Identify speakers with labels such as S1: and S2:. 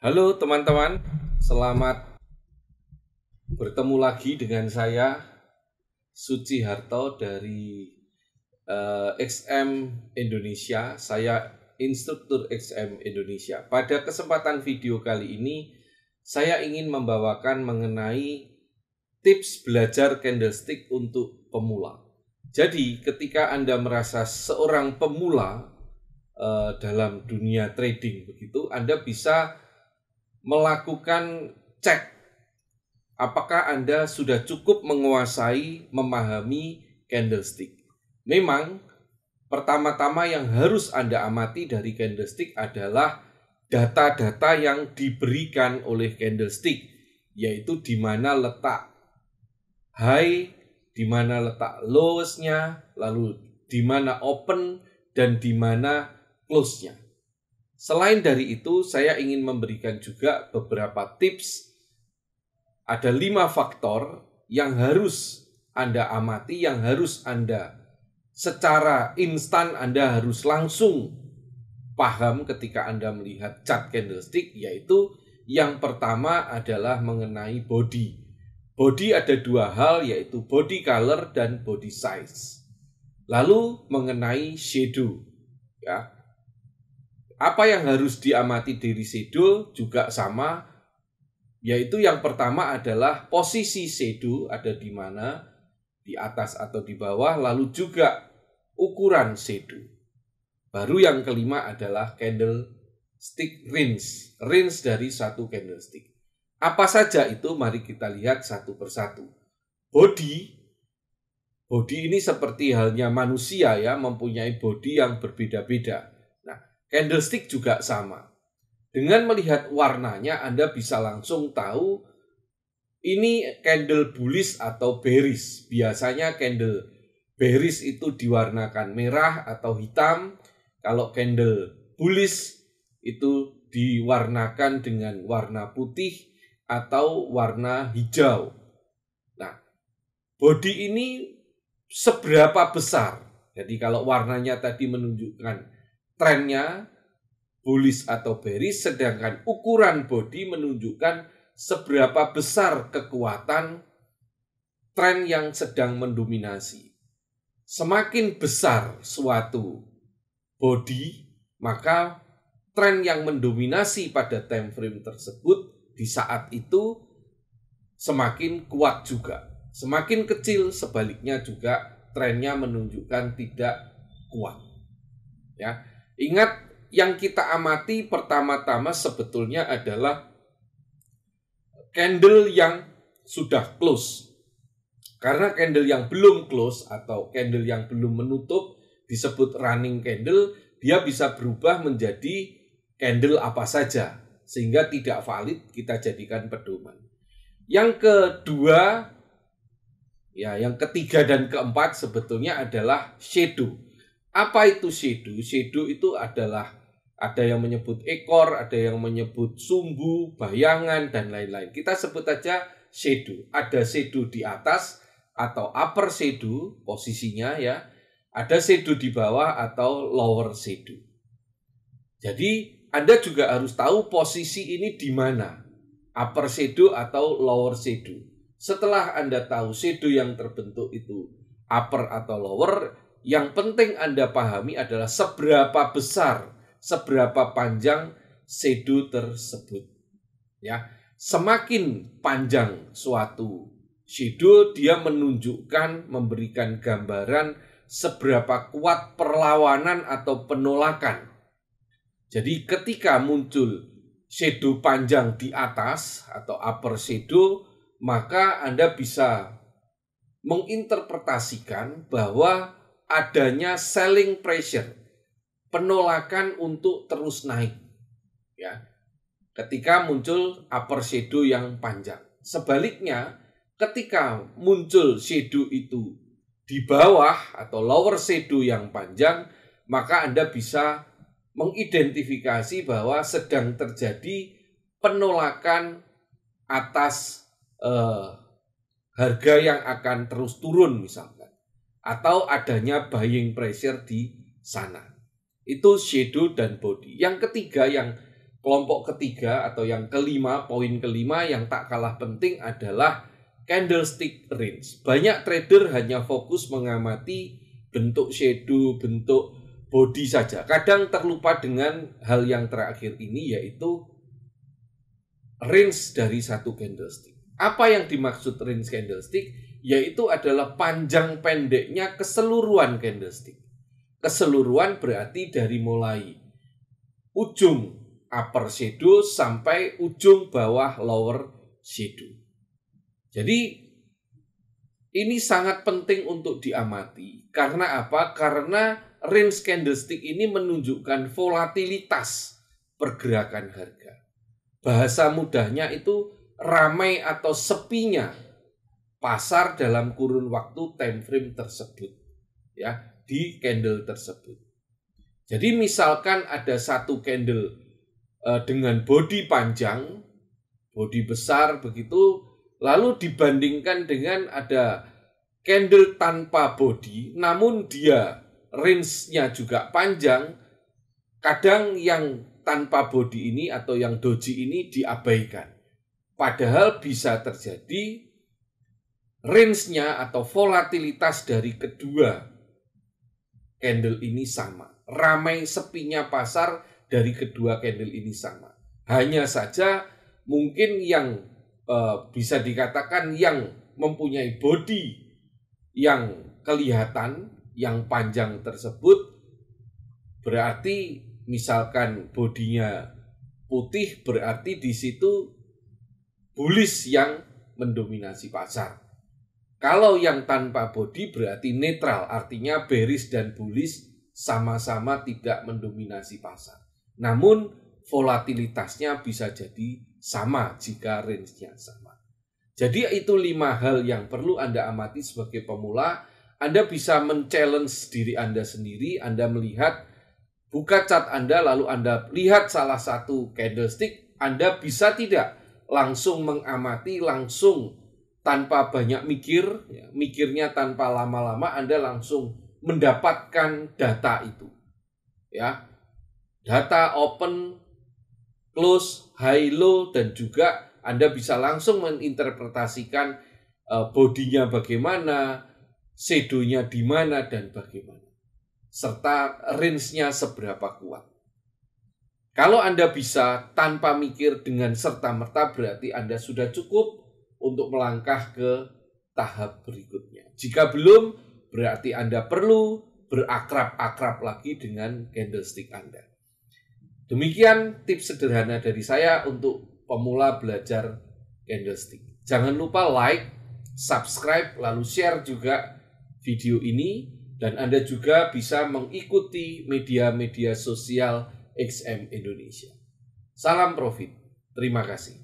S1: Halo teman-teman, selamat bertemu lagi dengan saya Suci Harto dari XM Indonesia. Saya instruktur XM Indonesia. Pada kesempatan video kali ini, saya ingin membawakan mengenai tips belajar candlestick untuk pemula. Jadi, ketika Anda merasa seorang pemula dalam dunia trading begitu, Anda bisa melakukan cek apakah Anda sudah cukup menguasai, memahami candlestick. Memang pertama-tama yang harus Anda amati dari candlestick adalah data-data yang diberikan oleh candlestick, yaitu di mana letak high, di mana letak lowest-nya, lalu di mana open dan di mana close-nya. Selain dari itu, saya ingin memberikan juga beberapa tips. Ada 5 faktor yang harus Anda amati, yang harus Anda secara instan Anda harus langsung paham ketika Anda melihat chart candlestick, yaitu yang pertama adalah mengenai body. Body ada 2 hal, yaitu body color dan body size. Lalu mengenai shadow, ya. Apa yang harus diamati dari shadow juga sama, yaitu yang pertama adalah posisi shadow ada di mana, di atas atau di bawah, lalu juga ukuran shadow. Baru yang kelima adalah candlestick range dari satu candlestick. Apa saja itu? Mari kita lihat satu persatu. Body ini seperti halnya manusia, ya, mempunyai body yang berbeda-beda. Candlestick juga sama. Dengan melihat warnanya, Anda bisa langsung tahu ini candle bullish atau bearish. Biasanya candle bearish itu diwarnakan merah atau hitam. Kalau candle bullish itu diwarnakan dengan warna putih atau warna hijau. Nah, body ini seberapa besar? Jadi kalau warnanya tadi menunjukkan trennya bullish atau bearish, sedangkan ukuran body menunjukkan seberapa besar kekuatan tren yang sedang mendominasi. Semakin besar suatu body, maka tren yang mendominasi pada time frame tersebut di saat itu semakin kuat juga. Semakin kecil, sebaliknya juga trennya menunjukkan tidak kuat. Ya. Ingat, yang kita amati pertama-tama sebetulnya adalah candle yang sudah close. Karena candle yang belum close atau candle yang belum menutup disebut running candle, dia bisa berubah menjadi candle apa saja, sehingga tidak valid kita jadikan pedoman. Yang kedua, ya, yang ketiga dan keempat sebetulnya adalah shadow. Apa itu shadow? Shadow itu adalah, ada yang menyebut ekor, ada yang menyebut sumbu, bayangan, dan lain-lain. Kita sebut aja shadow. Ada shadow di atas atau upper shadow posisinya, ya. Ada shadow di bawah atau lower shadow. Jadi Anda juga harus tahu posisi ini di mana, upper shadow atau lower shadow. Setelah Anda tahu shadow yang terbentuk itu upper atau lower, yang penting Anda pahami adalah seberapa besar, seberapa panjang shadow tersebut. Ya, semakin panjang suatu shadow, dia menunjukkan, memberikan gambaran seberapa kuat perlawanan atau penolakan. Jadi ketika muncul shadow panjang di atas atau upper shadow, maka Anda bisa menginterpretasikan bahwa adanya selling pressure, penolakan untuk terus naik, ya, ketika muncul upper shadow yang panjang. Sebaliknya, ketika muncul shadow itu di bawah atau lower shadow yang panjang, maka Anda bisa mengidentifikasi bahwa sedang terjadi penolakan atas harga yang akan terus turun misalkan, atau adanya buying pressure di sana. Itu shadow dan body. Yang ketiga yang kelompok ketiga atau yang kelima, poin kelima yang tak kalah penting adalah candlestick range. Banyak trader hanya fokus mengamati bentuk shadow, bentuk body saja. Kadang terlupa dengan hal yang terakhir ini, yaitu range dari satu candlestick. Apa yang dimaksud range candlestick? Yaitu adalah panjang pendeknya keseluruhan candlestick. Keseluruhan berarti dari mulai ujung upper shadow sampai ujung bawah lower shadow. Jadi ini sangat penting untuk diamati. Karena apa? Karena range candlestick ini menunjukkan volatilitas pergerakan harga. Bahasa mudahnya itu ramai atau sepinya pasar dalam kurun waktu time frame tersebut, ya, di candle tersebut. Jadi misalkan ada satu candle dengan body panjang, body besar begitu, lalu dibandingkan dengan ada candle tanpa body, namun dia range-nya juga panjang, kadang yang tanpa body ini atau yang doji ini diabaikan. Padahal bisa terjadi range-nya atau volatilitas dari kedua candle ini sama. Ramai sepinya pasar dari kedua candle ini sama. Hanya saja mungkin yang bisa dikatakan yang mempunyai body yang kelihatan, yang panjang tersebut, berarti misalkan bodinya putih, berarti di situ bullish yang mendominasi pasar. Kalau yang tanpa body berarti netral, artinya bearish dan bullish sama-sama tidak mendominasi pasar. Namun volatilitasnya bisa jadi sama jika range-nya sama. Jadi itu 5 hal yang perlu Anda amati sebagai pemula. Anda bisa men-challenge diri Anda sendiri. Anda melihat, buka chart Anda lalu Anda lihat salah satu candlestick. Anda bisa tidak langsung mengamati, langsung tanpa banyak mikir, ya, mikirnya tanpa lama-lama, Anda langsung mendapatkan data itu. Ya, data open, close, high, low, dan juga Anda bisa langsung menginterpretasikan bodinya bagaimana, shadow-nya di mana, dan bagaimana. Serta range-nya seberapa kuat. Kalau Anda bisa tanpa mikir dengan serta-merta, berarti Anda sudah cukup untuk melangkah ke tahap berikutnya. Jika belum, berarti Anda perlu berakrab-akrab lagi dengan candlestick Anda. Demikian tips sederhana dari saya untuk pemula belajar candlestick. Jangan lupa like, subscribe, lalu share juga video ini. Dan Anda juga bisa mengikuti media-media sosial XM Indonesia. Salam profit. Terima kasih.